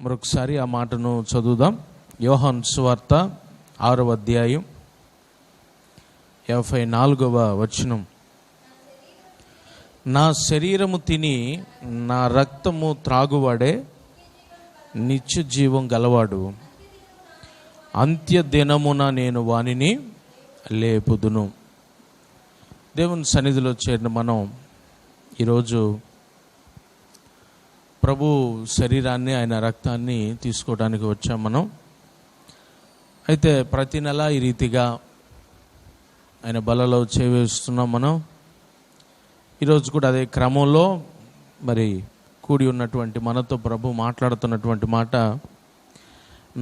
మరొకసారి ఆ మాటను చదువుదాం. యోహాను సువార్త 6వ అధ్యాయం 54వ వచనం. నా శరీరము తిని నా రక్తము త్రాగువాడే నిత్య జీవం గలవాడు, అంత్య దినమున నేను వానిని లేపుదును. దేవుని సన్నిధిలో చేరిన మనం ఈరోజు ప్రభు శరీరాన్ని, ఆయన రక్తాన్ని తీసుకోవడానికి వచ్చాం మనం. అయితే ప్రతి నెల ఈ రీతిగా ఆయన బలలో చేవేస్తున్నాం మనం. ఈరోజు కూడా అదే క్రమంలో మరి కూడి ఉన్నటువంటి మనతో ప్రభు మాట్లాడుతున్నటువంటి మాట,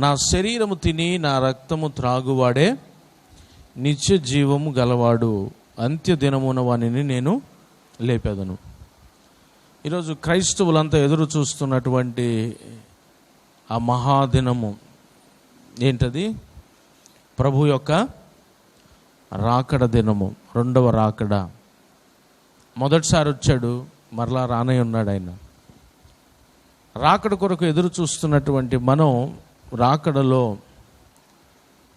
నా శరీరము తిని నా రక్తము త్రాగువాడే నిత్య జీవము గలవాడు, అంత్య దినమున వానిని నేను లేపెదను. ఈరోజు క్రైస్తవులంతా ఎదురు చూస్తున్నటువంటి ఆ మహాదినము ఏంటది? ప్రభు యొక్క రాకడ దినము, రెండవ రాకడ. మొదటిసారి వచ్చాడు, మరలా రానే ఉన్నాడు ఆయన. రాకడ కొరకు ఎదురు చూస్తున్నటువంటి మనం రాకడలో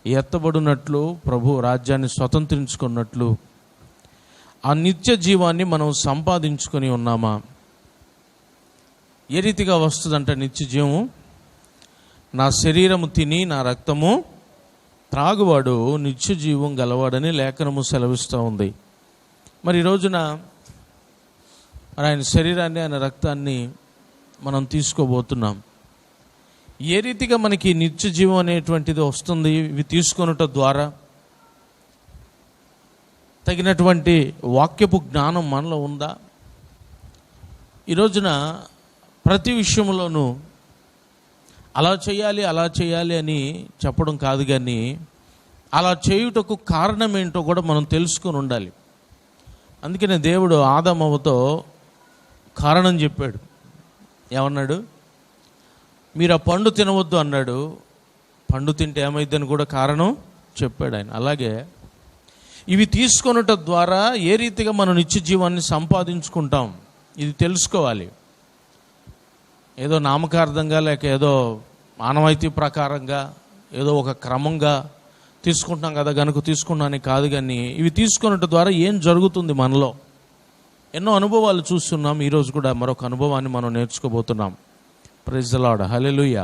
ఎత్తబడినట్లు, ప్రభు రాజ్యాన్ని స్వతంత్రించుకున్నట్లు ఆ నిత్య జీవాన్ని మనం సంపాదించుకొని ఉన్నామా? ఏ రీతిగా వస్తుందంట నిత్య జీవము? నా శరీరము తిని నా రక్తము త్రాగువాడు నిత్య జీవం గలవాడని లేఖనము సెలవిస్తూ ఉంది. మరి ఈ రోజున ఆయన శరీరాన్ని, ఆయన రక్తాన్ని మనం తీసుకోబోతున్నాం. ఏ రీతిగా మనకి నిత్య జీవం అనేటువంటిది వస్తుంది? ఇవి తీసుకొనుట ద్వారా తగినటువంటి వాక్యపు జ్ఞానం మనలో ఉందా? ఈ రోజున ప్రతి విషయంలోనూ అలా చేయాలి అని చెప్పడం కాదు, కానీ అలా చేయుటకు కారణం ఏంటో కూడా మనం తెలుసుకొని ఉండాలి. అందుకనే దేవుడు ఆదామవ్వతో కారణం చెప్పాడు. ఏమన్నాడు? మీరు ఆ పండు తినవద్దు అన్నాడు. పండు తింటే ఏమైందని కూడా కారణం చెప్పాడు ఆయన. అలాగే ఇవి తీసుకొనుట ద్వారా ఏ రీతిగా మనం నిత్య జీవాన్ని సంపాదించుకుంటాం, ఇది తెలుసుకోవాలి. ఏదో నామకార్థంగా, లేక ఏదో ఆనవాయితీ ప్రకారంగా, ఏదో ఒక క్రమంగా తీసుకుంటాం కదా గనుక తీసుకున్నాను కాదు, కానీ ఇవి తీసుకున్నట్టు ద్వారా ఏం జరుగుతుంది మనలో. ఎన్నో అనుభవాలు చూస్తున్నాం. ఈరోజు కూడా మరొక అనుభవాన్ని మనం నేర్చుకోబోతున్నాం. ప్రైజ్ ది లార్డ్, హల్లెలూయా.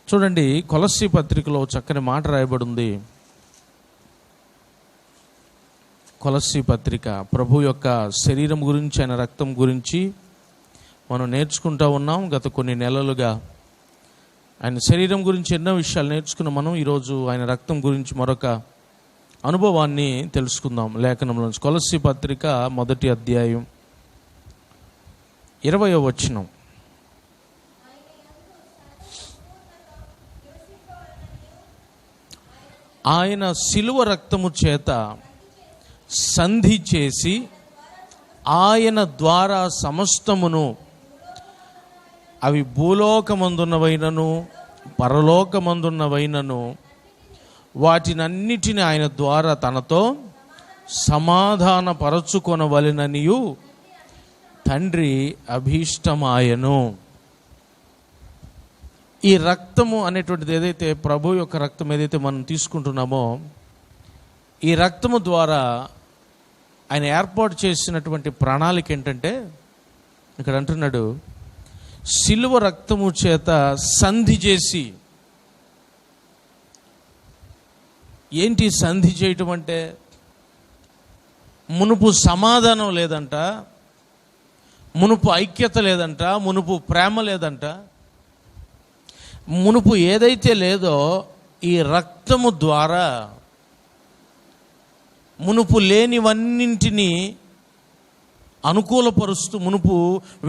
చూడండి, కొలస్సీ పత్రికలో చక్కని మాట రాయబడి ఉంది. కొలస్సీ పత్రిక ప్రభు యొక్క శరీరం గురించి, ఆయన రక్తం గురించి మనం నేర్చుకుంటూ ఉన్నాం. గత కొన్ని నెలలుగా ఆయన శరీరం గురించి ఎన్నో విషయాలు నేర్చుకున్నాం మనం. ఈరోజు ఆయన రక్తం గురించి మరొక అనుభవాన్ని తెలుసుకుందాం లేఖనంలో. కొలస్సీ పత్రిక 1వ అధ్యాయం 20వ వచనం. ఆయన శిలువ రక్తము చేత సంధి చేసి ఆయన ద్వారా సమస్తమును, అవి భూలోకమందున్నవైనను పరలోకమందున్నవైనను, వాటినన్నిటిని ఆయన ద్వారా తనతో సమాధానపరచుకొనవలెననియు తండ్రి అభీష్టమాయను. ఈ రక్తము అనేటువంటిది ఏదైతే, ప్రభు యొక్క రక్తం ఏదైతే మనం తీసుకుంటున్నామో, ఈ రక్తము ద్వారా ఆయన ఏర్పాటు చేసినటువంటి ప్రణాళిక ఏంటంటే, ఇక్కడ అంటున్నాడు, శిలువ రక్తము చేత సంధి చేసి. ఏంటి సంధి చేయటం అంటే? మునుపు సమాధానం లేదంట, మునుపు ఐక్యత లేదంట, మునుపు ప్రేమ లేదంట. మునుపు ఏదైతే లేదో ఈ రక్తము ద్వారా మునుపు లేనివన్నింటినీ అనుకూలపరుస్తూ, మునుపు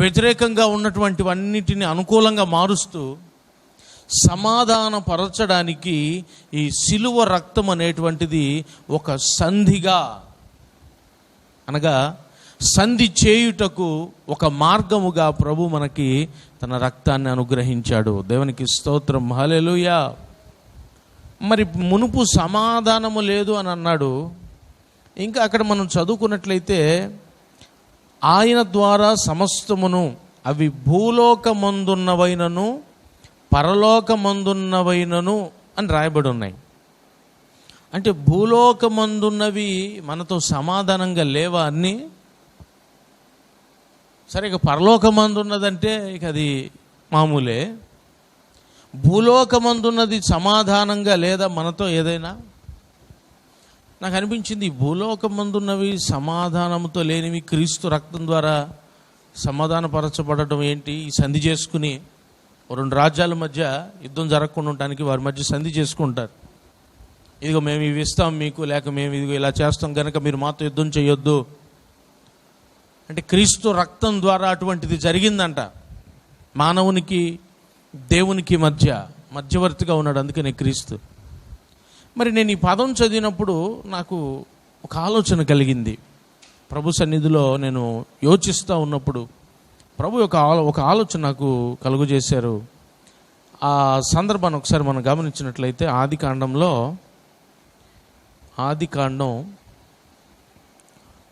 వ్యతిరేకంగా ఉన్నటువంటివన్నిటిని అనుకూలంగా మారుస్తూ సమాధానపరచడానికి ఈ శిలువ రక్తం అనేటువంటిది ఒక సంధిగా, అనగా సంధి చేయుటకు ఒక మార్గముగా ప్రభు మనకి తన రక్తాన్ని అనుగ్రహించాడు. దేవునికి స్తోత్రం, హల్లెలూయా. మరి మునుపు సమాధానము లేదు అని అన్నాడు. ఇంకా అక్కడ మనం చదువుకున్నట్లయితే ఆయన ద్వారా సమస్తమును అవి భూలోకమందున్నవైనను పరలోకమందున్నవైనను అని రాయబడి ఉన్నాయి. అంటే భూలోకమందున్నవి మనతో సమాధానంగా లేవా అన్నీ? సరే, ఇక పరలోకమందున్నదంటే ఇక అది మామూలే. భూలోకమందున్నది సమాధానంగా లేదా మనతో ఏదైనా? నాకు అనిపించింది, భూలోకమందున్నవి సమాధానంతో లేనివి క్రీస్తు రక్తం ద్వారా సమాధానపరచబడటం ఏంటి? ఈ సంధి చేసుకుని రెండు రాజ్యాల మధ్య యుద్ధం జరగకుండా ఉండటానికి వారి మధ్య సంధి చేసుకుంటారు. ఇదిగో మేము ఇవి ఇస్తాం మీకు, లేక మేము ఇదిగో ఇలా చేస్తాం కనుక మీరు మాతో యుద్ధం చేయొద్దు అంటే క్రీస్తు రక్తం ద్వారా అటువంటిది జరిగిందంట. మానవునికి దేవునికి మధ్యవర్తిగా ఉన్నాడు, అందుకనే క్రీస్తు. మరి నేను ఈ పదం చదివినప్పుడు నాకు ఒక ఆలోచన కలిగింది. ప్రభు సన్నిధిలో నేను యోచిస్తూ ఉన్నప్పుడు ప్రభు ఒక ఆలోచన నాకు కలుగజేశారు. ఆ సందర్భాన్ని ఒకసారి మనం గమనించినట్లయితే ఆదికాండం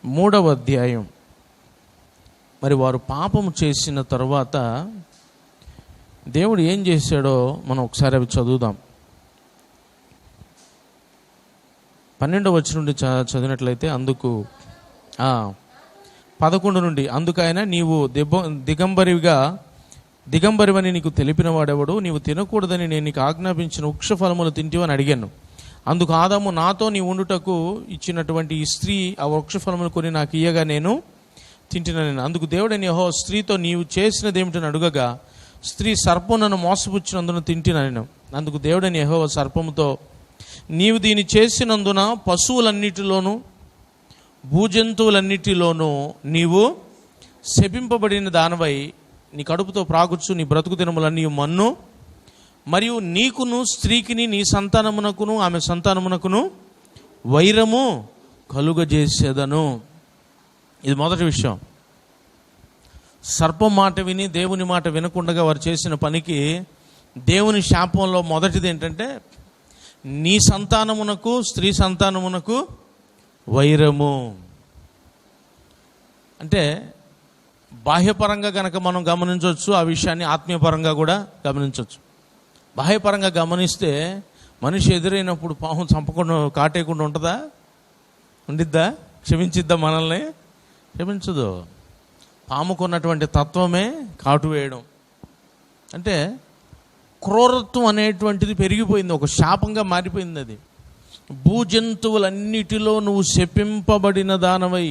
3వ అధ్యాయం. మరి వారు పాపము చేసిన తర్వాత దేవుడు ఏం చేశాడో మనం ఒకసారి అవి చదువుదాం. 12వ వచనం నుండి చదివినట్లయితే 11 నుండి, అందుకైనా నీవు దిగంబరివని నీకు తెలిపిన వాడెవడు? నీవు తినకూడదని నేను నీకు ఆజ్ఞాపించిన వృక్ష ఫలములు తింటివని అడిగాను. అందుకు ఆదాము, నాతో నీ ఉండుటకు ఇచ్చినటువంటి ఈ స్త్రీ ఆ వృక్ష ఫలములు కొని నాకు ఇయ్యగా నేను తింటినని. అందుకు దేవుడైన యెహోవా స్త్రీతో, నీవు చేసినది ఏమిటని అడుగగా, స్త్రీ సర్పం నన్ను మోసపుచ్చినందున తింటినను. అందుకు దేవుడైన యెహోవా సర్పముతో, నీవు దీన్ని చేసినందున పశువులన్నిటిలోనూ భూజంతువులన్నిటిలోనూ నీవు శపింపబడిన దానవై నీ కడుపుతో ప్రాగుచ్చు, నీ బ్రతుకు దినములన్నీ మన్ను, మరియు నీకును స్త్రీకిని నీ సంతానమునకును ఆమె సంతానమునకును వైరము కలుగజేసేదను. ఇది మొదటి విషయం. సర్పం మాట విని దేవుని మాట వినకుండా వారు చేసిన పనికి దేవుని శాపంలో మొదటిది ఏంటంటే, నీ సంతానమునకు స్త్రీ సంతానమునకు వైరము. అంటే బాహ్యపరంగా కనుక మనం గమనించవచ్చు ఆ విషయాన్ని, ఆత్మీయపరంగా కూడా గమనించవచ్చు. బాహ్యపరంగా గమనిస్తే మనిషి ఎదురైనప్పుడు పాము చంపకుండా కాటేయకుండా ఉంటుందా? ఉండిద్దా? క్షమించిద్దా మనల్ని? క్షమించదు. పాముకున్నటువంటి తత్వమే కాటు వేయడం. అంటే క్రూరత్వం అనేటువంటిది పెరిగిపోయింది, ఒక శాపంగా మారిపోయింది. అది భూజంతువులన్నిటిలో నువ్వు శపింపబడిన దానవై,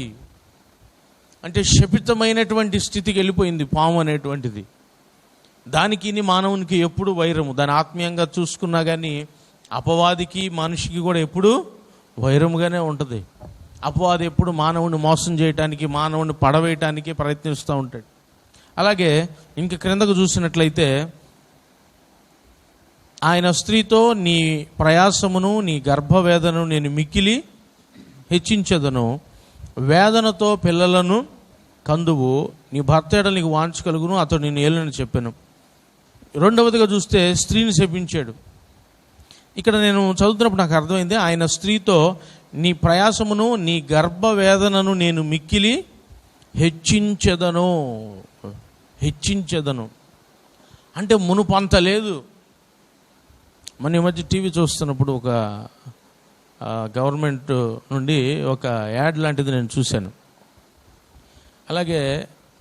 అంటే శపితమైనటువంటి స్థితికి వెళ్ళిపోయింది పాము అనేటువంటిది. దానికి మానవునికి ఎప్పుడు వైరము. దాని ఆత్మీయంగా చూసుకున్నా కానీ అపవాదికి మనిషికి కూడా ఎప్పుడు వైరముగానే ఉంటుంది. అపవాది ఎప్పుడు మానవుని మోసం చేయటానికి, మానవుని పడవేయటానికి ప్రయత్నిస్తూ ఉంటాడు. అలాగే ఇంక క్రిందకు చూసినట్లయితే, ఆయన స్త్రీతో, నీ ప్రయాసమును నీ గర్భవేదనను నేను మిక్కిలి హెచ్చించదను, వేదనతో పిల్లలను కందువు, నీ భర్త ఎడల నీకు వాంఛ కలుగును, అతడు నేను ఏలునని చెప్పాను. రెండవదిగా చూస్తే స్త్రీని శపించాడు. ఇక్కడ నేను చదువుతున్నప్పుడు నాకు అర్థమైంది, ఆయన స్త్రీతో నీ ప్రయాసమును నీ గర్భవేదనను నేను మిక్కిలి హెచ్చించెదను అంటే మునుపంత లేదు. మన ఈ మధ్య టీవీ చూస్తున్నప్పుడు ఒక గవర్నమెంట్ నుండి ఒక యాడ్ లాంటిది నేను చూశాను. అలాగే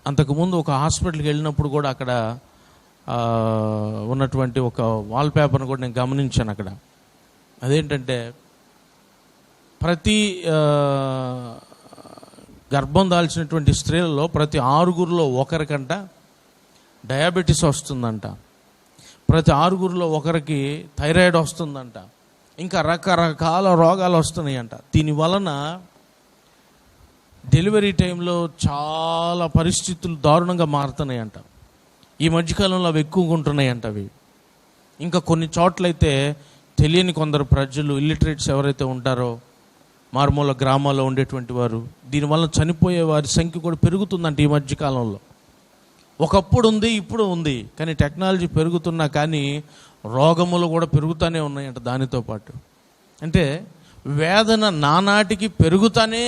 అంతకుముందు ఒక హాస్పిటల్కి వెళ్ళినప్పుడు కూడా అక్కడ ఉన్నటువంటి ఒక వాల్ పేపర్ను కూడా నేను గమనించాను. అక్కడ అదేంటంటే, ప్రతి గర్భం దాల్చినటువంటి స్త్రీలలో ప్రతి 6గురిలో ఒకరికంట డయాబెటీస్ వస్తుందంట, ప్రతి 6గురిలో ఒకరికి థైరాయిడ్ వస్తుందంట, ఇంకా రకరకాల రోగాలు వస్తున్నాయంట. దీని వలన డెలివరీ టైంలో చాలా పరిస్థితులు దారుణంగా మారుతున్నాయంట. ఈ మధ్యకాలంలో అవి ఎక్కువగా ఉంటున్నాయంట అవి. ఇంకా కొన్ని చోట్లయితే తెలియని కొందరు ప్రజలు, ఇల్లిటరేట్స్ ఎవరైతే ఉంటారో, మారుమూల గ్రామాల్లో ఉండేటువంటి వారు, దీనివల్ల చనిపోయే వారి సంఖ్య కూడా పెరుగుతుందంట ఈ మధ్యకాలంలో. ఒకప్పుడు ఉంది, ఇప్పుడు ఉంది, కానీ టెక్నాలజీ పెరుగుతున్నా కానీ రోగములు కూడా పెరుగుతూనే ఉన్నాయంట దానితో పాటు. అంటే వేదన నానాటికి పెరుగుతూనే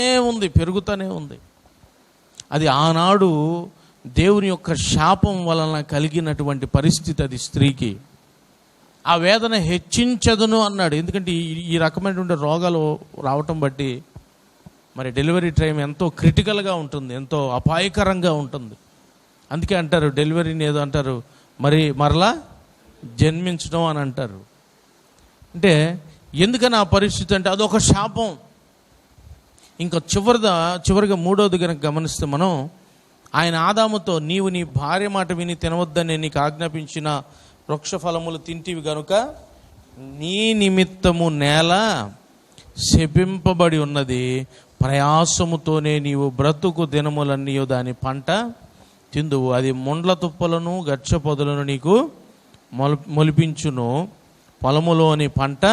ఉంది. అది ఆనాడు దేవుని యొక్క శాపం వలన కలిగినటువంటి పరిస్థితి అది స్త్రీకి. ఆ వేదన హెచ్చించదును అన్నాడు. ఎందుకంటే ఈ రకమైనటువంటి రోగాలు రావటం బట్టి మరి డెలివరీ టైం ఎంతో క్రిటికల్గా ఉంటుంది, ఎంతో అపాయకరంగా ఉంటుంది. అందుకే అంటారు డెలివరీని ఏదో అంటారు మరలా జన్మించడం అని అంటారు. అంటే ఎందుకని ఆ పరిస్థితి అంటే అదొక శాపం. ఇంకా చివరిగా మూడోది కనుక గమనిస్తే మనం, ఆయన ఆదాముతో నీవు నీ భార్య మాట విని తినవద్దని నీకు ఆజ్ఞాపించిన వృక్ష ఫలములు తింటివి గనుక నీ నిమిత్తము నేల శపింపబడి ఉన్నది, ప్రయాసముతోనే నీవు బ్రతుకు దినములన్నీ దాని పంట తిందువు, అది ముండ్ల తుప్పలను గచ్చ పొదలను నీకు మొలిపించును, పొలములోని పంట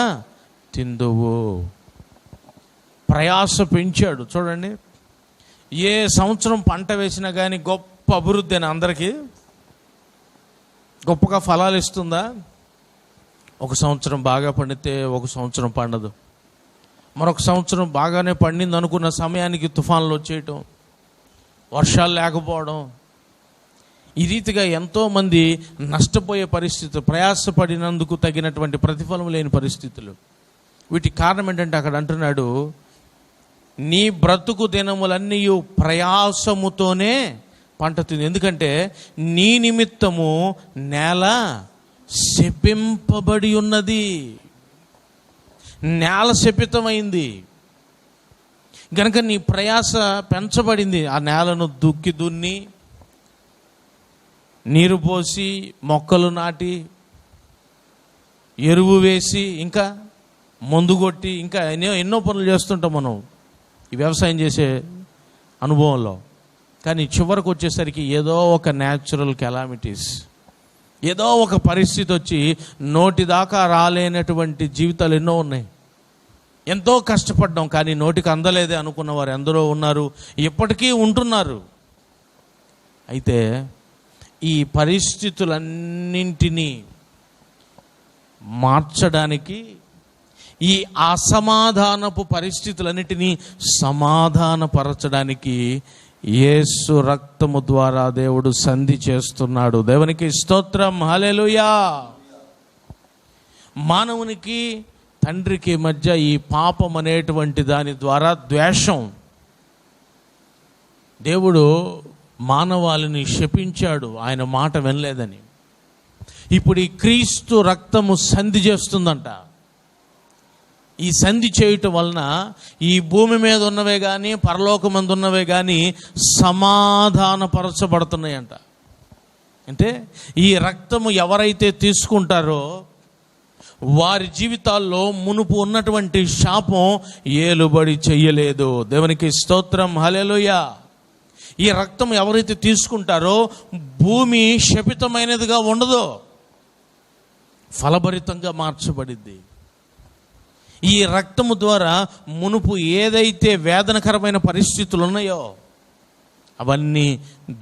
తిందువు. ప్రయాస పెంచాడు. చూడండి, ఏ సంవత్సరం పంట వేసినా కానీ గొప్ప అభివృద్ధి అని అందరికీ గొప్పగా ఫలాలు ఇస్తుందా? ఒక సంవత్సరం బాగా పండితే ఒక సంవత్సరం పండదు, మరొక సంవత్సరం బాగానే పండింది అనుకున్న సమయానికి తుఫాన్లు వచ్చేయటం, వర్షాలు లేకపోవడం, ఈ రీతిగా ఎంతోమంది నష్టపోయే పరిస్థితులు, ప్రయాసపడినందుకు తగినటువంటి ప్రతిఫలం లేని పరిస్థితులు. వీటికి కారణం ఏంటంటే అక్కడ అంటున్నాడు, నీ బ్రతుకు దినములన్నీ ప్రయాసముతోనే పంట తింది. ఎందుకంటే నీ నిమిత్తము నేల శపింపబడి ఉన్నది, నేల శపితమైంది గనక నీ ప్రయాస పెంచబడింది. ఆ నేలను దున్ని నీరు పోసి మొక్కలు నాటి ఎరువు వేసి ఇంకా మందు కొట్టి ఇంకా ఎన్నో పనులు చేస్తుంటాం మనం ఈ వ్యవసాయం చేసే అనుభవంలో. కానీ చివరికి వచ్చేసరికి ఏదో ఒక న్యాచురల్ కెలామిటీస్, ఏదో ఒక పరిస్థితి వచ్చి నోటి దాకా రాలేనటువంటి జీవితాలు ఎన్నో ఉన్నాయి. ఎంతో కష్టపడ్డాం కానీ నోటికి అందలేదే అనుకున్న వారు ఎందరో ఉన్నారు, ఇప్పటికీ ఉంటున్నారు. అయితే ఈ పరిస్థితులన్నింటినీ మార్చడానికి, ఈ అసమాధానపు పరిస్థితులన్నిటినీ సమాధానపరచడానికి యేసు రక్తము ద్వారా దేవుడు సంధి చేస్తున్నాడు. దేవునికి స్తోత్రం, హల్లెలూయా. మానవునికి తండ్రికి మధ్య ఈ పాపం అనేటువంటి దాని ద్వారా ద్వేషం, దేవుడు మానవాళిని శపించాడు ఆయన మాట వినలేదని. ఇప్పుడు ఈ క్రీస్తు రక్తము సంధి చేస్తుందంట. ఈ సంధి చేయటం వలన ఈ భూమి మీద ఉన్నవే కానీ పరలోకమందు ఉన్నవే కానీ సమాధానపరచబడుతున్నాయంట. అంటే ఈ రక్తము ఎవరైతే తీసుకుంటారో వారి జీవితాల్లో మునుపు ఉన్నటువంటి శాపం ఏలుబడి చెయ్యలేదు. దేవునికి స్తోత్రం, హల్లెలూయా. ఈ రక్తం ఎవరైతే తీసుకుంటారో భూమి శపితమైనదిగా ఉండదు, ఫలభరితంగా మార్చబడింది. ఈ రక్తము ద్వారా మునుపు ఏదైతే వేదనకరమైన పరిస్థితులు ఉన్నాయో అవన్నీ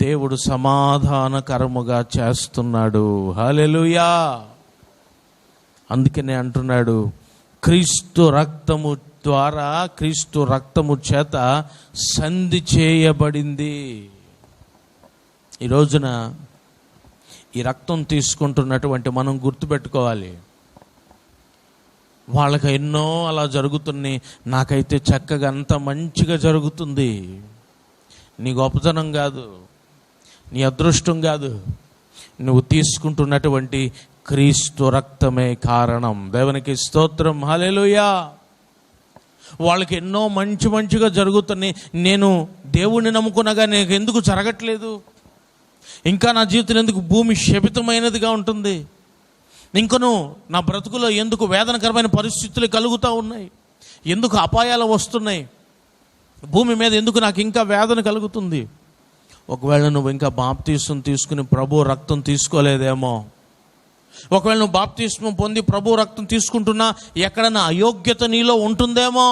దేవుడు సమాధానకరముగా చేస్తున్నాడు. హల్లెలూయా. అందుకనే అంటున్నాడు, క్రీస్తు రక్తము ద్వారా, క్రీస్తు రక్తము చేత సంధి చేయబడింది. ఈ రోజున ఈ రక్తం తీసుకుంటున్నటువంటి మనం గుర్తుపెట్టుకోవాలి, వాళ్ళకి ఎన్నో అలా జరుగుతున్నాయి, నాకైతే చక్కగా అంత మంచిగా జరుగుతుంది. నీ గొప్పతనం కాదు, నీ అదృష్టం కాదు, నువ్వు తీసుకుంటున్నటువంటి క్రీస్తు రక్తమే కారణం. దేవునికి స్తోత్రం, హల్లెలూయా. వాళ్ళకి ఎన్నో మంచిగా జరుగుతున్నాయి, నేను దేవుణ్ణి నమ్ముకున్నాగా నాకు ఎందుకు జరగట్లేదు, ఇంకా నా జీవితం ఎందుకు భూమి శపితమైనదిగా ఉంటుంది, ఇంకను నా బ్రతుకులో ఎందుకు వేదనకరమైన పరిస్థితులు కలుగుతూ ఉన్నాయి, ఎందుకు అపాయాలు వస్తున్నాయి, భూమి మీద ఎందుకు నాకు ఇంకా వేదన కలుగుతుంది. ఒకవేళ నువ్వు ఇంకా బాప్తీసం తీసుకుని ప్రభు రక్తం తీసుకోలేదేమో, ఒకవేళ నువ్వు బాప్తీసం పొంది ప్రభు రక్తం తీసుకుంటున్నా ఎక్కడన్నా అయోగ్యత నీలో ఉంటుందేమో.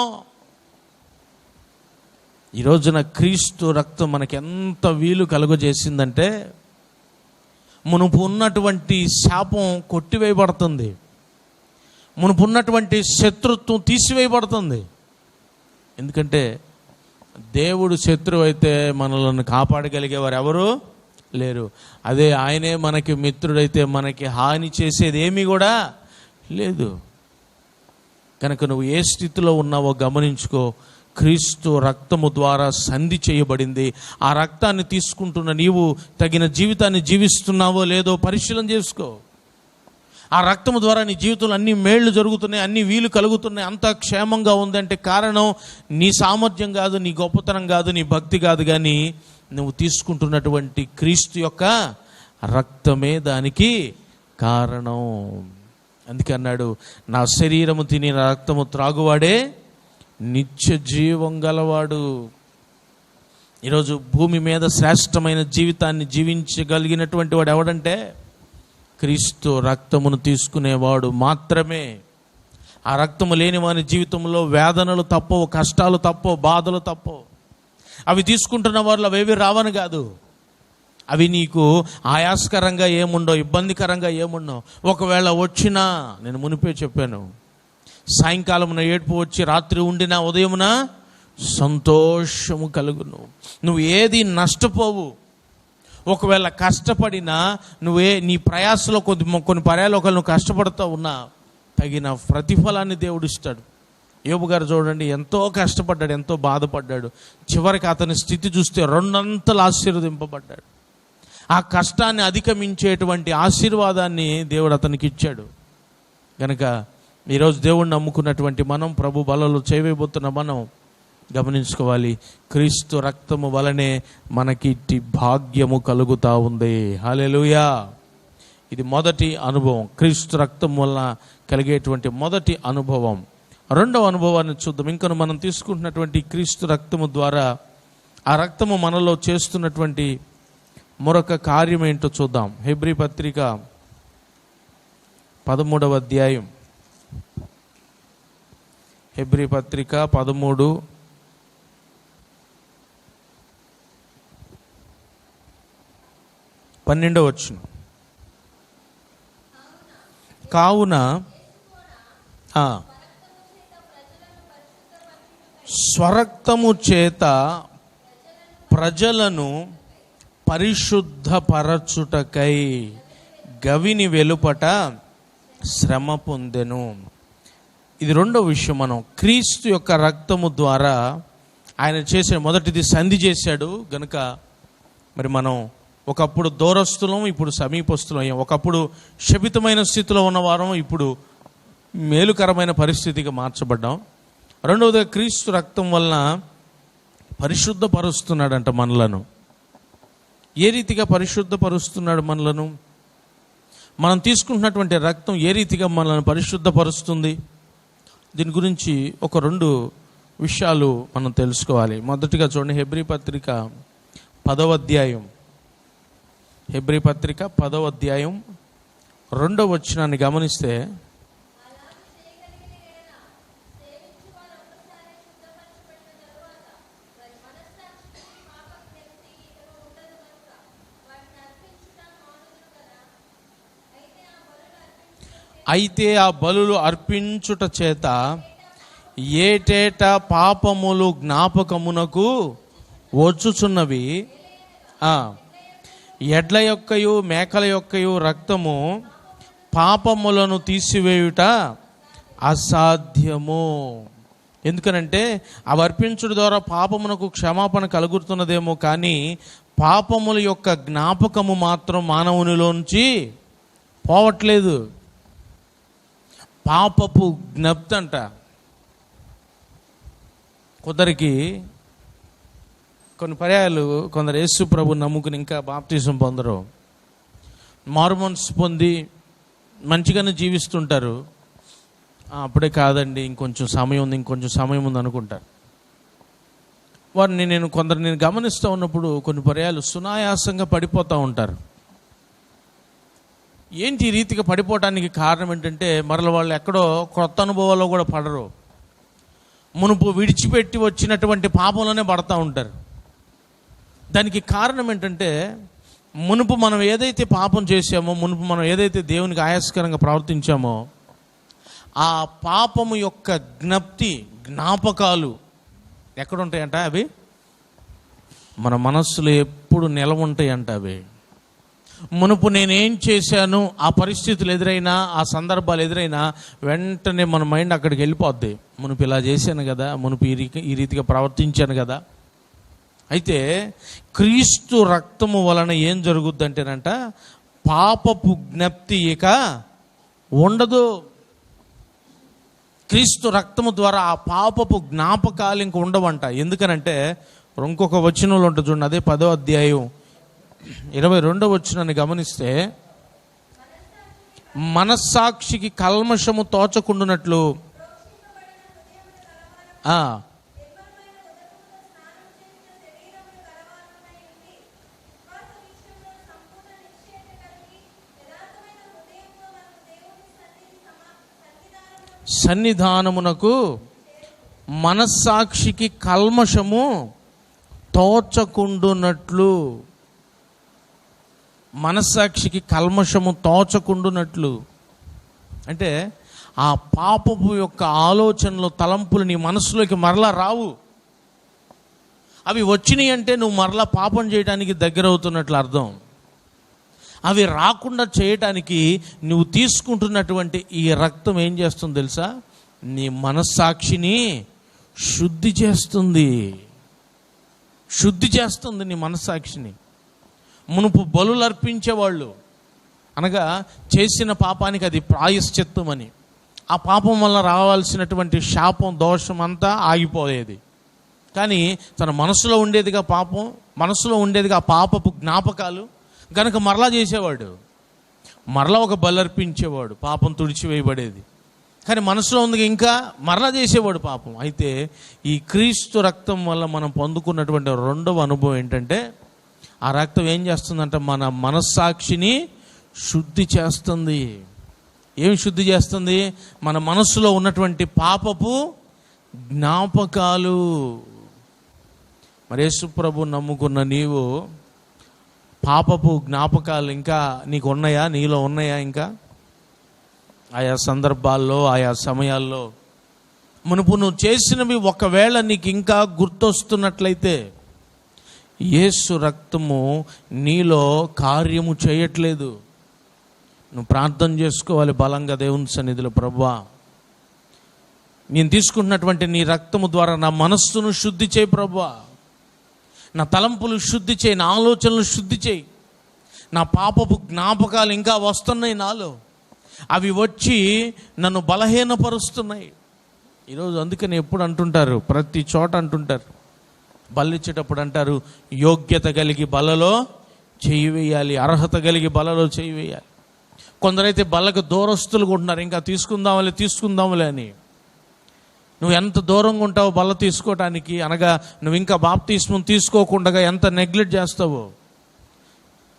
ఈ రోజున క్రీస్తు రక్తం మనకి ఎంత వీలు కలుగజేసిందంటే మునుపు ఉన్నటువంటి శాపం కొట్టివేయబడుతుంది, మునుపు ఉన్నటువంటి శత్రుత్వం తీసివేయబడుతుంది. ఎందుకంటే దేవుడు శత్రువు అయితే మనల్ని కాపాడగలిగేవారు ఎవరు లేరు. అదే ఆయనే మనకి మిత్రుడైతే మనకి హాని చేసేది ఏమీ కూడా లేదు. కనుక నువ్వు ఏ స్థితిలో ఉన్నావో గమనించుకో. క్రీస్తు రక్తము ద్వారా సంధి చేయబడింది. ఆ రక్తాన్ని తీసుకుంటున్న నీవు తగిన జీవితాన్ని జీవిస్తున్నావో లేదో పరిశీలన చేసుకో. ఆ రక్తము ద్వారా నీ జీవితంలో అన్ని మేళ్లు జరుగుతున్నాయి, అన్ని వీలు కలుగుతున్నాయి, అంతా క్షేమంగా ఉందంటే కారణం నీ సామర్థ్యం కాదు, నీ గొప్పతనం కాదు, నీ భక్తి కాదు, కానీ నువ్వు తీసుకుంటున్నటువంటి క్రీస్తు యొక్క రక్తమే దానికి కారణం. అందుకే అన్నాడు, నా శరీరము తిని నా రక్తము త్రాగువాడే నిత్య జీవం గలవాడు. ఈరోజు భూమి మీద శ్రేష్టమైన జీవితాన్ని జీవించగలిగినటువంటి వాడు ఎవడంటే క్రీస్తు రక్తమును తీసుకునేవాడు మాత్రమే. ఆ రక్తము లేని వాని జీవితంలో వేదనలు తప్పవు, కష్టాలు తప్పవు, బాధలు తప్పవు. అవి తీసుకుంటున్న వాళ్ళు అవేవి రావని కాదు, అవి నీకు ఆయాస్కరంగా ఏముండో, ఇబ్బందికరంగా ఏముండో. ఒకవేళ వచ్చినా, నేను మునిపే చెప్పాను, సాయంకాలమున ఏడుపు వచ్చి రాత్రి ఉండినా ఉదయమున సంతోషము కలుగును. నువ్వు ఏది నష్టపోవు. ఒకవేళ కష్టపడినా నీ ప్రయాసలో కొన్ని పర్యాలు ఒకవేళ నువ్వు కష్టపడుతూ ఉన్నా తగిన ప్రతిఫలాన్ని దేవుడు ఇస్తాడు. యోబు గారు చూడండి, ఎంతో కష్టపడ్డాడు, ఎంతో బాధపడ్డాడు. చివరికి అతని స్థితి చూస్తే రెండంతలు ఆశీర్వదింపబడ్డాడు. ఆ కష్టాన్ని అధిగమించేటువంటి ఆశీర్వాదాన్ని దేవుడు అతనికి ఇచ్చాడు. కనుక ఈరోజు దేవుణ్ణి నమ్ముకున్నటువంటి మనం, ప్రభు బలలో చేయబోతున్న మనం గమనించుకోవాలి, క్రీస్తు రక్తము వలనే మనకి ఇట్టి భాగ్యము కలుగుతూ ఉంది. హల్లెలూయా. ఇది మొదటి అనుభవం, క్రీస్తు రక్తం వలన కలిగేటువంటి మొదటి అనుభవం. రెండవ అనుభవాన్ని చూద్దాం. ఇంకా మనం తీసుకుంటున్నటువంటి క్రీస్తు రక్తము ద్వారా ఆ రక్తము మనలో చేస్తున్నటువంటి మరొక కార్యం ఏంటో చూద్దాం. హెబ్రీ పత్రిక 13వ అధ్యాయం, హెబ్రీ పత్రిక 13 12వ వచనం. కావున స్వరక్తము చేత ప్రజలను పరిశుద్ధపరచుటకై గవిని వెలుపట శ్రమ పొందెను. ఇది రెండో విషయం. మనం క్రీస్తు యొక్క రక్తము ద్వారా ఆయన చేసిన మొదటిది సంధి చేశాడు గనుక మరి మనం ఒకప్పుడు దూరస్తులం, ఇప్పుడు సమీపస్తులం. ఒకప్పుడు శపితమైన స్థితిలో ఉన్నవారం, ఇప్పుడు మేలుకరమైన పరిస్థితికి మార్చబడ్డాం. రెండవది, క్రీస్తు రక్తం వలన పరిశుద్ధపరుస్తున్నాడంట మనలను. ఏ రీతిగా పరిశుద్ధపరుస్తున్నాడు మనలను? మనం తీసుకుంటున్నటువంటి రక్తం ఏ రీతిగా మనల్ని పరిశుద్ధపరుస్తుంది? దీని గురించి ఒక 2 విషయాలు మనం తెలుసుకోవాలి. మొదటిగా చూడండి, హెబ్రీ పత్రిక 10వ అధ్యాయం, హెబ్రీ పత్రిక 10వ అధ్యాయం 2వ వచనాన్ని గమనిస్తే, అయితే ఆ బలులు అర్పించుట చేత ఏటేటా పాపములు జ్ఞాపకమునకు వచ్చుచున్నవి. ఎడ్ల యొక్కయు మేకల యొక్కయు రక్తము పాపములను తీసివేయుట అసాధ్యము. ఎందుకనంటే అవి అర్పించుట ద్వారా పాపమునకు క్షమాపణ కలుగుతున్నదేమో, కానీ పాపముల యొక్క జ్ఞాపకము మాత్రం మానవునిలోంచి పోవట్లేదు. పాపపు జ్ఞప్తి అంట. కొందరికి కొన్ని పర్యాయాలు కొందరు యేసు ప్రభు నమ్ముకుని ఇంకా బాప్తిజం పొందరు, మారుమనసు పొంది మంచిగానే జీవిస్తుంటారు. అప్పుడే కాదండి, ఇంకొంచెం సమయం ఉంది అనుకుంటారు. వారిని నేను గమనిస్తూ ఉన్నప్పుడు కొన్ని పర్యాలు సునాయాసంగా పడిపోతూ ఉంటారు. ఏంటి ఈ రీతిగా పడిపోవటానికి కారణం ఏంటంటే, మరల వాళ్ళు ఎక్కడో కొత్త అనుభవాల్లో కూడా పడరు, మునుపు విడిచిపెట్టి వచ్చినటువంటి పాపంలోనే పడతా ఉంటారు. దానికి కారణం ఏంటంటే, మునుపు మనం ఏదైతే పాపం చేసామో, మునుపు మనం ఏదైతే దేవునికి ఆయాస్కరంగా ప్రవర్తించామో, ఆ పాపము యొక్క జ్ఞాపకాలు ఎక్కడ ఉంటాయంట? అవి మన మనస్సులో ఎప్పుడు నిలవ ఉంటాయంట. అవి మునుపు నేనేం చేశాను, ఆ పరిస్థితులు ఎదురైనా, ఆ సందర్భాలు ఎదురైనా వెంటనే మన మైండ్ అక్కడికి వెళ్ళిపోద్ది. మునుపు ఇలా చేశాను కదా, మునుపు ఈ రీతిగా ప్రవర్తించాను కదా. అయితే క్రీస్తు రక్తము వలన ఏం జరుగుద్ది అంటేనంట, పాపపు జ్ఞప్తి ఇక ఉండదు. క్రీస్తు రక్తము ద్వారా ఆ పాపపు జ్ఞాపకాలు ఇంక ఉండవంట. ఎందుకనంటే ఇంకొక వచనంలో ఉంటుంది చూడండి, అదే 10వ అధ్యాయం 22వ వచనాన్ని గమనిస్తే, మనస్సాక్షికి కల్మషము తోచకుండునట్లు సన్నిధానమునకు మనస్సాక్షికి కల్మషము తోచకుండునట్లు, మనస్సాక్షికి కల్మషము తోచకుండునట్లు అంటే ఆ పాపపు యొక్క ఆలోచనలు, తలంపులు నీ మనసులోకి మరలా రావు. అవి వచ్చినాయి అంటే నువ్వు మరలా పాపం చేయడానికి దగ్గర అవుతున్నట్లు అర్థం. అవి రాకుండా చేయటానికి నువ్వు తీసుకుంటున్నటువంటి ఈ రక్తం ఏం చేస్తుంది తెలుసా? నీ మనస్సాక్షిని శుద్ధి చేస్తుంది, శుద్ధి చేస్తుంది నీ మనస్సాక్షిని. మునుపు బలులు అర్పించేవాళ్ళు అనగా చేసిన పాపానికి అది ప్రాయశ్చిత్తం అని, ఆ పాపం వల్ల రావాల్సినటువంటి శాపం, దోషం అంతా ఆగిపోయేది. కానీ తన మనసులో ఉండేదిగా పాపం, మనసులో ఉండేదిగా పాపపు జ్ఞాపకాలు కనుక మరలా చేసేవాడు, మరలా ఒక బలి అర్పించేవాడు, పాపం తుడిచివేయబడేది. కానీ మనసులో ఉంది ఇంకా మరలా చేసేవాడు పాపం. అయితే ఈ క్రీస్తు రక్తం వల్ల మనం పొందుకున్నటువంటి రెండవ అనుభవం ఏంటంటే, ఆ రక్తం ఏం చేస్తుందంటే మన మనస్సాక్షిని శుద్ధి చేస్తుంది. ఏమి శుద్ధి చేస్తుంది? మన మనస్సులో ఉన్నటువంటి పాపపు జ్ఞాపకాలు. మరి యేసు ప్రభు నమ్ముకున్న నీవు పాపపు జ్ఞాపకాలు ఇంకా నీకు ఉన్నాయా? నీలో ఉన్నాయా? ఇంకా ఆయా సందర్భాల్లో, ఆయా సమయాల్లో మునుపు నువ్వు చేసినవి ఒకవేళ నీకు ఇంకా గుర్తొస్తున్నట్లయితే యేసు రక్తము నీలో కార్యము చేయట్లేదు. నువ్వు ప్రార్థన చేసుకోవాలి బలంగా దేవుని సన్నిధిలో, ప్రభువా నేను తీసుకుంటున్నటువంటి నీ రక్తము ద్వారా నా మనస్సును శుద్ధి చేయి ప్రభువా, నా తలంపులు శుద్ధి చేయి, నా ఆలోచనలు శుద్ధి చేయి. నా పాపపు జ్ఞాపకాలు ఇంకా వస్తున్నాయి నాలో, అవి వచ్చి నన్ను బలహీనపరుస్తున్నాయి. ఈరోజు అందుకని ఎప్పుడు అంటుంటారు, ప్రతి చోట అంటుంటారు, బలిచ్చేటప్పుడు అంటారు, యోగ్యత కలిగి బలలో చేయి వేయాలి, అర్హత కలిగి బలలో చేయి వేయాలి. కొందరైతే బలకు దూరస్తులుగా ఉంటున్నారు, ఇంకా తీసుకుందాంలే అని. నువ్వు ఎంత దూరంగా ఉంటావో బల్ల తీసుకోవటానికి, అనగా నువ్వు ఇంకా బాప్తిస్మం తీసుకోకుండా ఎంత నెగ్లెక్ట్ చేస్తావో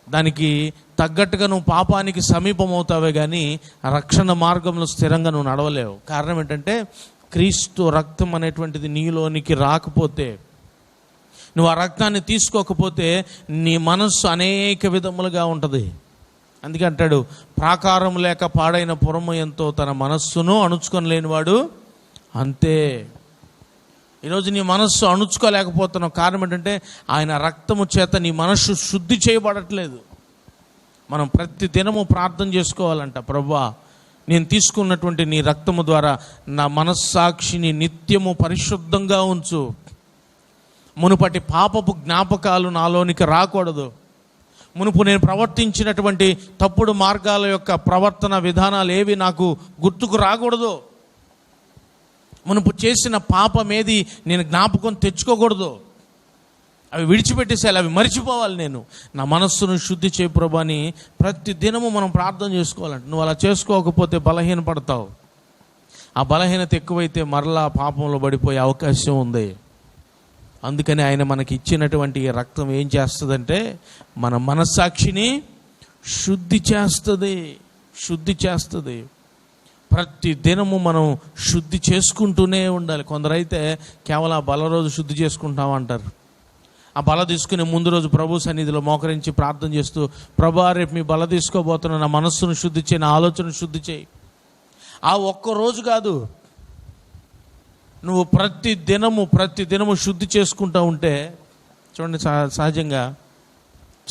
దానికి తగ్గట్టుగా నువ్వు పాపానికి సమీపం అవుతావే కానీ రక్షణ మార్గంలో స్థిరంగా నువ్వు నడవలేవు. కారణం ఏంటంటే క్రీస్తు రక్తం అనేటువంటిది నీలోనికి రాకపోతే, నువ్వు ఆ రక్తాన్ని తీసుకోకపోతే నీ మనస్సు అనేక విధములుగా ఉంటుంది. అందుకే అంటాడు, ప్రాకారం లేక పాడైన పురము ఎంతో తన మనస్సును అణుచుకొని లేనివాడు అంతే. ఈరోజు నీ మనస్సు అణుచుకోలేకపోతున్నావు. కారణం ఏంటంటే ఆయన రక్తము చేత నీ మనస్సు శుద్ధి చేయబడట్లేదు. మనం ప్రతి దినము ప్రార్థన చేసుకోవాలంట, ప్రభువా నేను తీసుకున్నటువంటి నీ రక్తము ద్వారా నా మనస్సాక్షిని నిత్యము పరిశుద్ధంగా ఉంచు, మునుపటి పాపపు జ్ఞాపకాలు నాలోనికి రాకూడదు, మునుపు నేను ప్రవర్తించినటువంటి తప్పుడు మార్గాల యొక్క ప్రవర్తన విధానాలు ఏవి నాకు గుర్తుకు రాకూడదు, మునుపు చేసిన పాపం ఏది నేను జ్ఞాపకం తెచ్చుకోకూడదు, అవి విడిచిపెట్టేసేయాలి, అవి మర్చిపోవాలి. నేను నా మనస్సును శుద్ధి చేయి ప్రభు అని ప్రతి దినము మనం ప్రార్థన చేసుకోవాలంట. నువ్వు అలా చేసుకోకపోతే బలహీనపడతావు. ఆ బలహీనత ఎక్కువైతే మరలా పాపంలో పడిపోయే అవకాశం ఉంది. అందుకని ఆయన మనకి ఇచ్చినటువంటి ఈ రక్తం ఏం చేస్తుందంటే మన మనస్సాక్షిని శుద్ధి చేస్తుంది. ప్రతి దినము మనం శుద్ధి చేసుకుంటూనే ఉండాలి. కొందరైతే కేవలం ఆ బల రోజు శుద్ధి చేసుకుంటామంటారు. ఆ బల తీసుకునే ముందు రోజు ప్రభు సన్నిధిలో మోకరించి ప్రార్థన చేస్తూ, ప్రభా రేపు మీ బల తీసుకోబోతున్నా, నా మనస్సును శుద్ధి చేయి, నా ఆలోచన శుద్ధి చేయి. ఆ ఒక్కరోజు కాదు, నువ్వు ప్రతి దినము శుద్ధి చేసుకుంటూ ఉంటే చూడండి, సహజంగా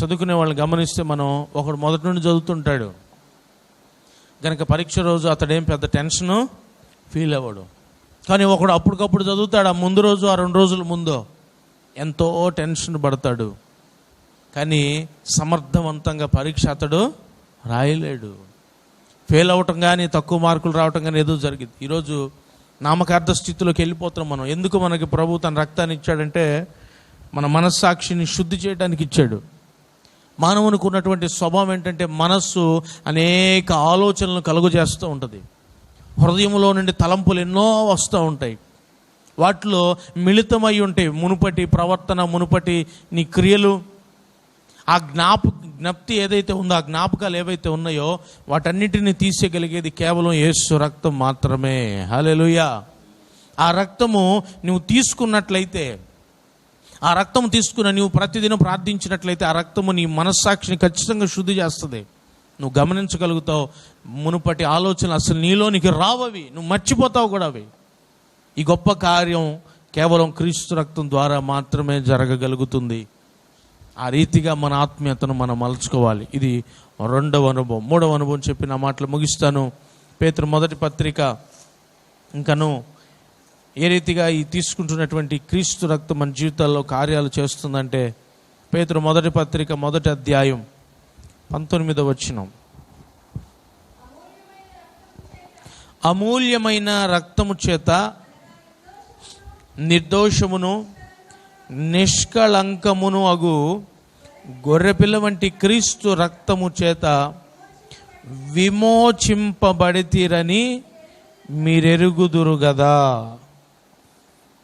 చదువుకునే వాళ్ళని గమనిస్తే మనం ఒకడు మొదటి నుండి చదువుతుంటాడు కనుక పరీక్ష రోజు అతడేం పెద్ద టెన్షను ఫీల్ అవ్వడు. కానీ ఒకడు అప్పటికప్పుడు చదువుతాడు, ఆ ముందు రోజు ఆ 2 రోజుల ముందో ఎంతో టెన్షన్ పడతాడు, కానీ సమర్థవంతంగా పరీక్ష అతడు రాయలేడు. ఫెయిల్ అవ్వటం కానీ తక్కువ మార్కులు రావటం కానీ ఏదో జరిగింది. ఈరోజు నామకార్థ స్థితిలోకి వెళ్ళిపోతున్నాం మనం. ఎందుకు మనకి ప్రభు తన రక్తాన్ని ఇచ్చాడంటే మన మనస్సాక్షిని శుద్ధి చేయడానికి ఇచ్చాడు. మానవునికి ఉన్నటువంటి స్వభావం ఏంటంటే మనస్సు అనేక ఆలోచనలను కలుగజేస్తూ ఉంటుంది. హృదయంలో నుండి తలంపులు ఎన్నో వస్తూ ఉంటాయి, వాటిలో మిళితమై ఉంటాయి మునుపటి ప్రవర్తన, మునుపటి నీ క్రియలు, ఆ జ్ఞప్తి ఏదైతే ఉందో, ఆ జ్ఞాపకాలు ఏవైతే ఉన్నాయో వాటన్నిటిని తీసేయగలిగేది కేవలం యేసు రక్తం మాత్రమే. హల్లెలూయా. ఆ రక్తము నువ్వు తీసుకున్నట్లయితే, ఆ రక్తం తీసుకున్న నువ్వు ప్రతిదినం ప్రార్థించినట్లయితే ఆ రక్తము నీ మనస్సాక్షిని ఖచ్చితంగా శుద్ధి చేస్తుంది. నువ్వు గమనించగలుగుతావు, మునుపటి ఆలోచనలు అసలు నీలోనికి రావవి, నువ్వు మర్చిపోతావు కూడా అవి. ఈ గొప్ప కార్యం కేవలం క్రీస్తు రక్తం ద్వారా మాత్రమే జరగగలుగుతుంది. ఆ రీతిగా మన ఆత్మీయతను మనం మలుచుకోవాలి. ఇది 2వ అనుభవం. 3వ అనుభవం చెప్పి నా మాటలు ముగిస్తాను. పేతురు మొదటి పత్రిక ఇంకను ఏ రీతిగా ఈ తీసుకుంటున్నటువంటి క్రీస్తు రక్తం మన జీవితాల్లో కార్యాలు చేస్తుందంటే, పేతురు మొదటి పత్రిక 1వ అధ్యాయం 19వ వచనం. అమూల్యమైన రక్తము చేత నిర్దోషమును నిష్కళంకమును అగు గొర్రెపిల్ల వంటి క్రీస్తు రక్తము చేత విమోచింపబడితిరని మీరెరుగుదురు గదా.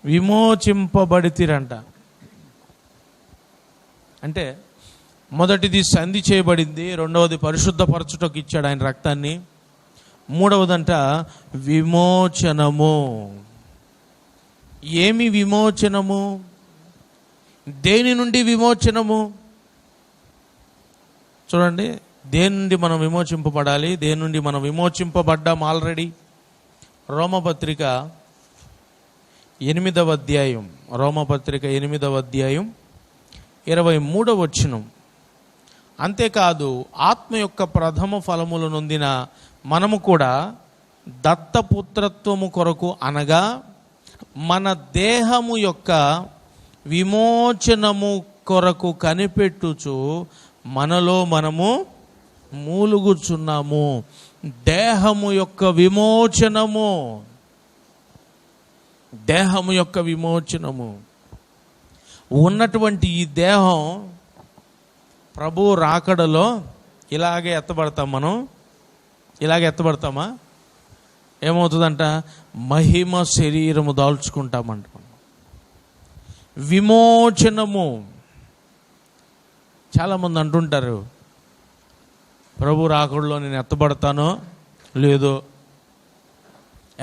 విమోచింపబడితిరంట అంటే మొదటిది సంధి చేయబడింది, 2వది పరిశుద్ధపరచుటకు ఇచ్చాడు ఆయన రక్తాన్ని, 3వదంట విమోచనము. ఏమి విమోచనము? దేని నుండి విమోచనము? చూడండి, దేని నుండి మనం విమోచింపబడాలి, దేని నుండి మనం విమోచింపబడ్డాం ఆల్రెడీ. రోమపత్రిక 8వ అధ్యాయం, రోమపత్రిక 8వ అధ్యాయం 23వ వచనం. అంతేకాదు ఆత్మ యొక్క ప్రథమ ఫలములు నొందిన మనము కూడా దత్తపుత్రత్వము కొరకు, అనగా మన దేహము యొక్క విమోచనము కొరకు కనిపెట్టుచు మనలో మనము మూలుగుచున్నాము. దేహము యొక్క విమోచనము, దేహము యొక్క విమోచనము. ఉన్నటువంటి ఈ దేహం ప్రభు రాకడలో ఇలాగే ఎత్తబడతాం. మనం ఇలాగే ఎత్తబడతామా? ఏమవుతుందంట? మహిమ శరీరము దాల్చుకుంటామంట. విమోచనము. చాలామంది అంటుంటారు, ప్రభు రాకడలో నేను ఎత్తబడతానో లేదో,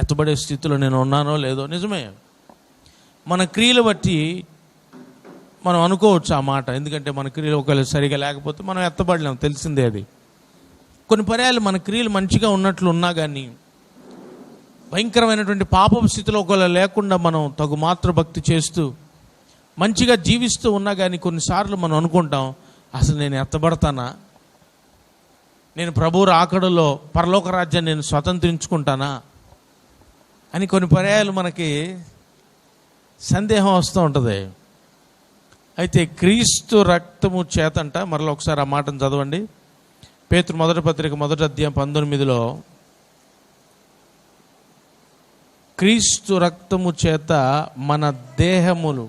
ఎత్తబడే స్థితిలో నేను ఉన్నానో లేదో. నిజమే, మన క్రియలు బట్టి మనం అనుకోవచ్చు ఆ మాట. ఎందుకంటే మన క్రియలు ఒకవేళ సరిగా లేకపోతే మనం ఎత్తబడలేము, తెలిసిందే అది. కొన్ని పర్యాలు మన క్రియలు మంచిగా ఉన్నట్లు ఉన్నా కానీ భయంకరమైనటువంటి పాపపు స్థితిలో ఒకవేళ లేకుండా మనం తగు మాత్ర భక్తి చేస్తూ మంచిగా జీవిస్తూ ఉన్నా కానీ కొన్నిసార్లు మనం అనుకుంటాం, అసలు నేను ఎత్తబడతానా, నేను ప్రభు రాకడలో పరలోక రాజ్యాన్ని నేను స్వతంత్రించుకుంటానా అని కొన్ని పర్యాయాలు మనకి సందేహం వస్తూ ఉంటుంది. అయితే క్రీస్తు రక్తము చేతంట, మరలా ఒకసారి ఆ మాటను చదవండి. పేతురు మొదటి పత్రిక 1వ అధ్యాయం 19లో, క్రీస్తు రక్తము చేత మన దేహములు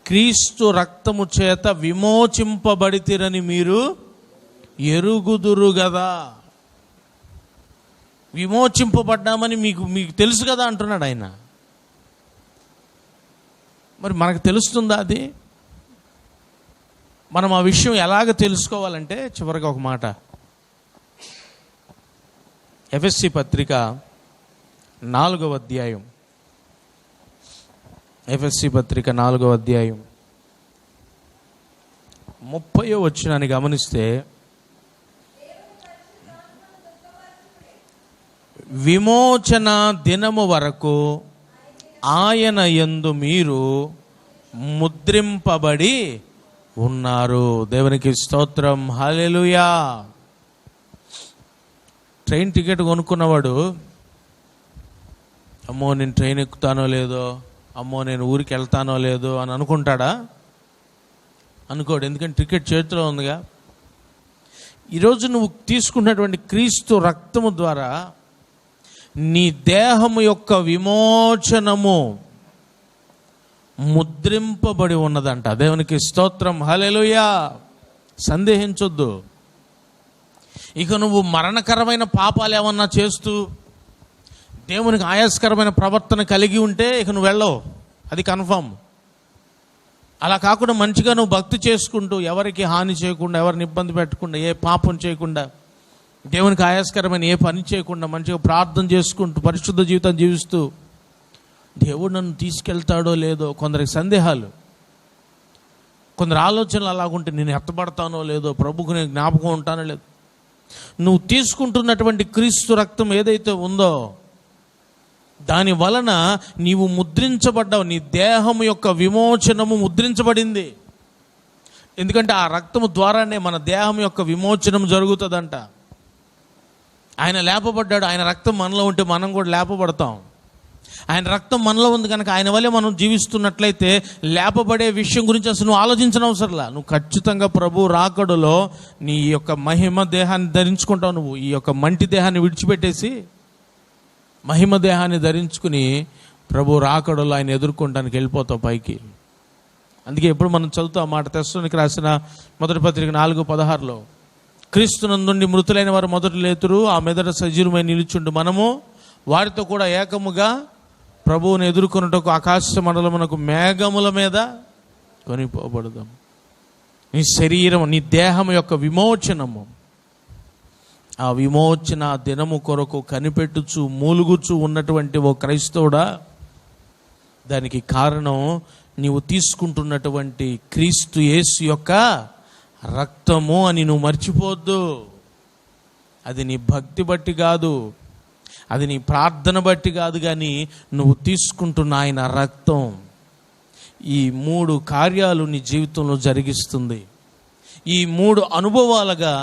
క్రీస్తు రక్తము చేత విమోచింపబడితిరని మీరు ఎరుగుదురు కదా. విమోచింపబడ్డామని మీకు తెలుసు కదా అంటున్నాడు ఆయన. మరి మనకు తెలుస్తుందా అది? మనం ఆ విషయం ఎలాగ తెలుసుకోవాలంటే చివరిగా ఒక మాట, ఎఫెసీ పత్రిక 4వ అధ్యాయం, ఎఫెసీ పత్రిక 4వ అధ్యాయం 30వ వచనాన్ని గమనిస్తే, విమోచన దినము వరకు ఆయన యందు మీరు ముద్రింపబడి ఉన్నారు. దేవునికి స్తోత్రం, హల్లెలూయా. ట్రైన్ టికెట్ కొనుక్కున్నవాడు అమ్మో నేను ట్రైన్ ఎక్కుతానో లేదో, అమ్మో నేను ఊరికి వెళ్తానో లేదో అని అనుకుంటాడా? అనుకోడు. ఎందుకంటే టికెట్ చేతిలో ఉందిగా. ఈరోజు నువ్వు తీసుకున్నటువంటి క్రీస్తు రక్తము ద్వారా నీ దేహము యొక్క విమోచనము ముద్రింపబడి ఉన్నదంట. దేవునికి స్తోత్రం, హల్లెలూయా. సందేహించొద్దు. ఇక నువ్వు మరణకరమైన పాపాలు ఏమన్నా చేస్తూ దేవునికి ఆయాస్కరమైన ప్రవర్తన కలిగి ఉంటే ఇక నువ్వు వెళ్ళవు, అది కన్ఫర్మ్. అలా కాకుండా మంచిగా నువ్వు భక్తి చేసుకుంటూ, ఎవరికి హాని చేయకుండా, ఎవరిని ఇబ్బంది పెట్టకుండా, ఏ పాపం చేయకుండా, దేవునికి ఆయాస్కరమైన ఏ పని చేయకుండా, మంచిగా ప్రార్థన చేసుకుంటూ పరిశుద్ధ జీవితం జీవిస్తూ దేవుడు నన్ను తీసుకెళ్తాడో లేదో కొందరికి సందేహాలు, కొందరు ఆలోచనలు అలాగుంటే నేను ఎత్తబడతానో లేదో, ప్రభుకు నేను జ్ఞాపకం ఉంటానో లేదో. నువ్వు తీసుకుంటున్నటువంటి క్రీస్తు రక్తం ఏదైతే ఉందో దాని వలన నీవు ముద్రించబడ్డావు. నీ దేహం యొక్క విమోచనము ముద్రించబడింది. ఎందుకంటే ఆ రక్తము ద్వారానే మన దేహం యొక్క విమోచనం జరుగుతుందంట. ఆయన లేపబడ్డాడు. ఆయన రక్తం మనలో ఉంటే మనం కూడా లేపబడతాం. ఆయన రక్తం మనలో ఉంది కనుక ఆయన వల్లే మనం జీవిస్తున్నట్లయితే లేపబడే విషయం గురించి అసలు నువ్వు ఆలోచించిన అవసరంలా. నువ్వు ఖచ్చితంగా ప్రభు రాకడలో నీ యొక్క మహిమ దేహాన్ని ధరించుకుంటావు. నువ్వు ఈ యొక్క మంటి దేహాన్ని విడిచిపెట్టేసి మహిమ దేహాన్ని ధరించుకుని ప్రభు రాకడలో ఆయన ఎదుర్కొనడానికి వెళ్ళిపోతావు పైకి. అందుకే ఎప్పుడు మనం చదువుతాం మాట, తెస్సలోనికి రాసిన మొదటి పత్రిక 4:16 క్రీస్తునందుండి మృతులైన వారు మొదట లేతురు, ఆ మెదట సజీవమై నిలుచుండు మనము వారితో కూడా ఏకముగా ప్రభువుని ఎదుర్కొనుటకు ఆకాశ మండలమునకు మేఘముల మీద కొనిపోబడదాం. నీ శరీరం, నీ దేహం యొక్క విమోచనము, ఆ విమోచన దినము కొరకు కనిపెట్టుచు మూలుగుచు ఉన్నటువంటి ఓ క్రైస్తవుడా, దానికి కారణం నీవు తీసుకుంటున్నటువంటి క్రీస్తు యేసు యొక్క రక్తము అని నువ్వు మర్చిపోవద్దు. అది నీ భక్తి బట్టి కాదు, అది నీ ప్రార్థన బట్టి కాదు, కానీ నువ్వు తీసుకుంటున్న ఆయన రక్తం ఈ 3 కార్యాలు నీ జీవితంలో జరిగిస్తుంది. ఈ 3 అనుభవాలుగా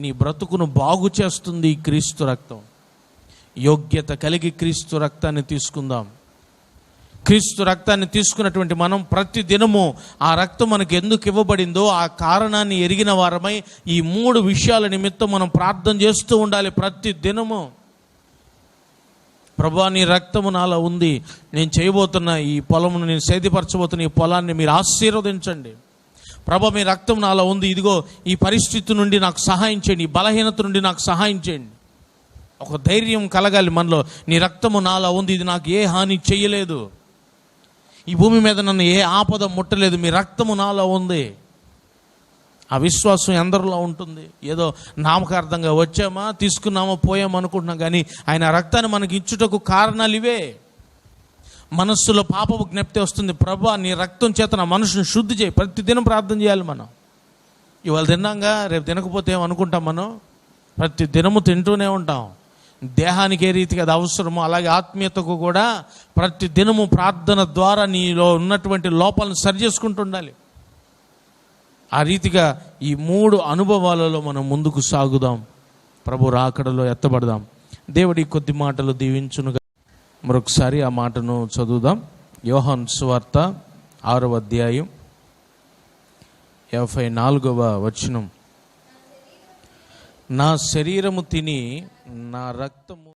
నీ బ్రతుకును బాగు చేస్తుంది ఈ క్రీస్తు రక్తం. యోగ్యత కలిగి క్రీస్తు రక్తాన్ని తీసుకుందాం. క్రీస్తు రక్తాన్ని తీసుకున్నటువంటి మనం ప్రతి దినము ఆ రక్తం మనకు ఎందుకు ఇవ్వబడిందో ఆ కారణాన్ని ఎరిగిన వారమై ఈ 3 విషయాల నిమిత్తం మనం ప్రార్థన చేస్తూ ఉండాలి ప్రతి దినము. ప్రభువా నీ రక్తము నాలో ఉంది, నేను చేయబోతున్న ఈ పొలమును, నేను సేద్యపరచబోతున్న ఈ పొలాన్ని మీరు ఆశీర్వదించండి. ప్రభువా మీ రక్తం నాలో ఉంది, ఇదిగో ఈ పరిస్థితి నుండి నాకు సహాయం చేయండి, ఈ బలహీనత నుండి నాకు సహాయం చేయండి. ఒక ధైర్యం కలగాలి మనలో. నీ రక్తము నాలో ఉంది, ఇది నాకు ఏ హాని చేయలేదు, ఈ భూమి మీద నన్ను ఏ ఆపద ముట్టలేదు, మీ రక్తము నాలో ఉంది. ఆ విశ్వాసం ఎందరిలో ఉంటుంది? ఏదో నామకార్థంగా వచ్చామా, తీసుకున్నామా, పోయామా అనుకుంటున్నాం, కానీ ఆయన రక్తాన్ని మనకి ఇచ్చుటకు కారణాలు ఇవే. మనస్సులో పాపపు జ్ఞప్తి వస్తుంది. ప్రభువా నీ రక్తం చేత నా మనసును శుద్ధి చేయి. ప్రతిదినం ప్రార్థన చేయాలి మనం. ఇవాళ తిన్నాగా రేపు తినకపోతే ఏమనుకుంటాం? మనం ప్రతి దినము తింటూనే ఉంటాం. దేహానికి ఏ రీతిగా అది అవసరమో అలాగే ఆత్మీయతకు కూడా ప్రతి దినము ప్రార్థన ద్వారా నీలో ఉన్నటువంటి లోపాలను సరి చేసుకుంటూ ఉండాలి. ఆ రీతిగా ఈ 3 అనుభవాలలో మనం ముందుకు సాగుదాం. ప్రభు రాకడలో ఎత్తబడదాం. దేవుడి కొద్ది మాటలు దీవించునుగా. మరొకసారి ఆ మాటను చదువుదాం. యోహాను సువార్త 6వ అధ్యాయం 54వ వచనం. నా శరీరము తిని నా రక్తము